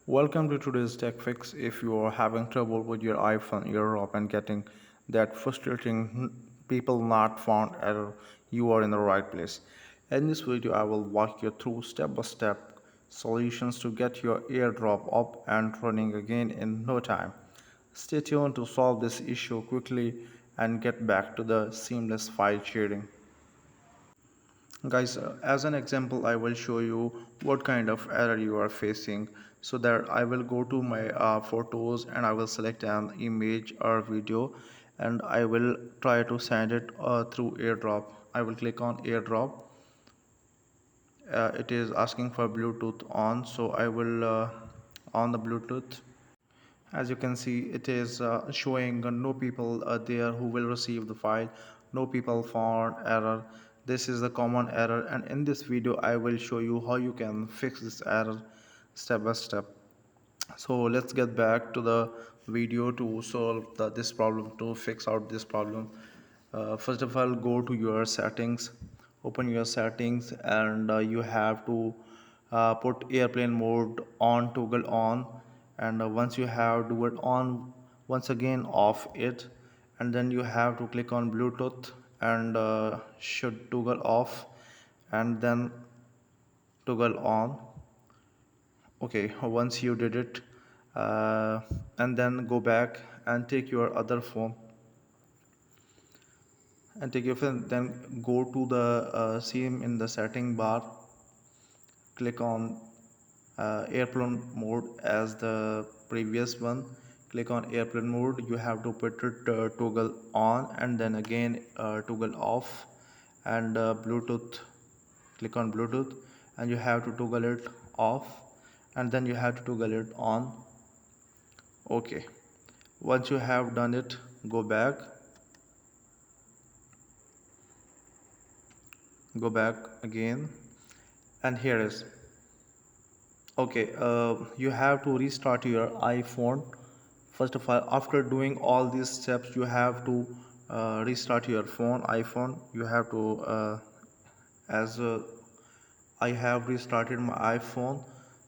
Welcome to today's tech fix. If you are having trouble with your iPhone AirDrop and getting that frustrating people not found error, you are in the right place. In this video, I will walk you through step-by-step solutions to get your AirDrop up and running again in no time. Stay tuned to solve this issue quickly and get back to the seamless file sharing. Guys, as an example I will show you what kind of error you are facing. So that I will go to my photos and I will select an image or video and I will try to send it through AirDrop. I will click on AirDrop. It is asking for Bluetooth on, so I will on the Bluetooth. As you can see, it is showing no people there who will receive the file. No people found error. This is the common error, and in this video I will show you how you can fix this error step by step. So let's get back to the video to solve this problem, to fix out this problem. First of all, go to your settings, open your settings, and you have to put airplane mode on, toggle on. And once you have do it on, once again off it, and then you have to click on Bluetooth and should toggle off and then toggle on. Okay, once you did it, and then go back and take your other phone and take your phone, then go to the same in the setting bar, click on airplane mode as the previous one. Click on airplane mode, you have to put it toggle on and then again toggle off, and Bluetooth, click on Bluetooth and you have to toggle it off and then you have to toggle it on. Okay, once you have done it, go back again, and here is okay. You have to restart your iPhone. First of all, after doing all these steps, you have to restart your iPhone. You have to as I have restarted my iPhone.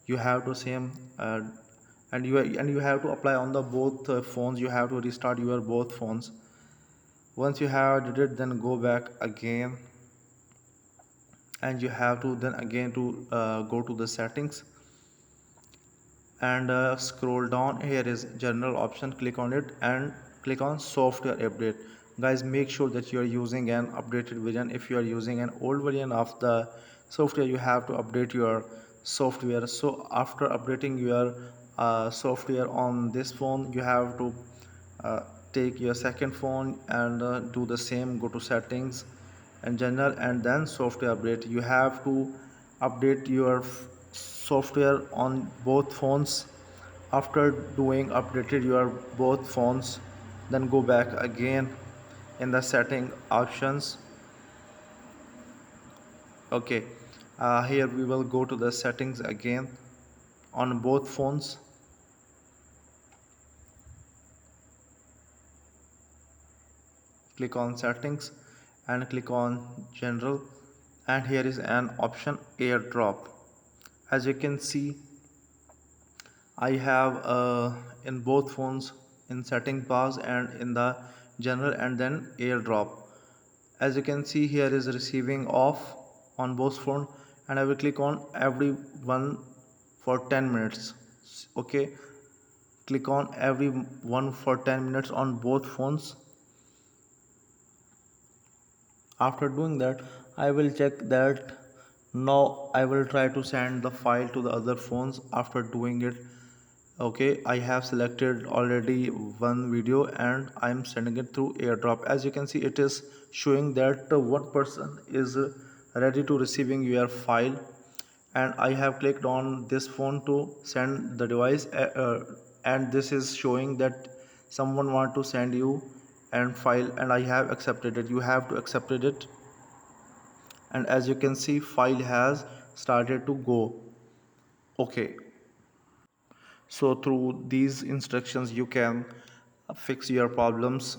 You have to same and you have to apply on the both phones. You have to restart your both phones. Once you have did it, then go back again, and you have to then again to go to the settings and scroll down. Here is general option, click on it and click on software update. Guys, make sure that you are using an updated version. If you are using an old version of the software, you have to update your software. So after updating your software on this phone, you have to uh, take your second phone and do the same. Go to settings and general and then software update. You have to update your software on both phones. After doing updated your both phones, then go back again in the setting options. Okay, here we will go to the settings again on both phones. Click on settings and click on general, and here is an option AirDrop. As you can see, I have in both phones, in setting bars and in the general and then AirDrop. As you can see, here is receiving off on both phones, and I will click on every one for 10 minutes. Okay, click on every one for 10 minutes on both phones. After doing that, I will check that. Now I will try to send the file to the other phones after doing it. Okay, I have selected already one video and I'm sending it through AirDrop. As you can see, it is showing that one person is ready to receiving your file, and I have clicked on this phone to send the device, and this is showing that someone want to send you and file, and I have accepted it. You have to accepted it, and as you can see, file has started to go. Okay, so through these instructions you can fix your problems.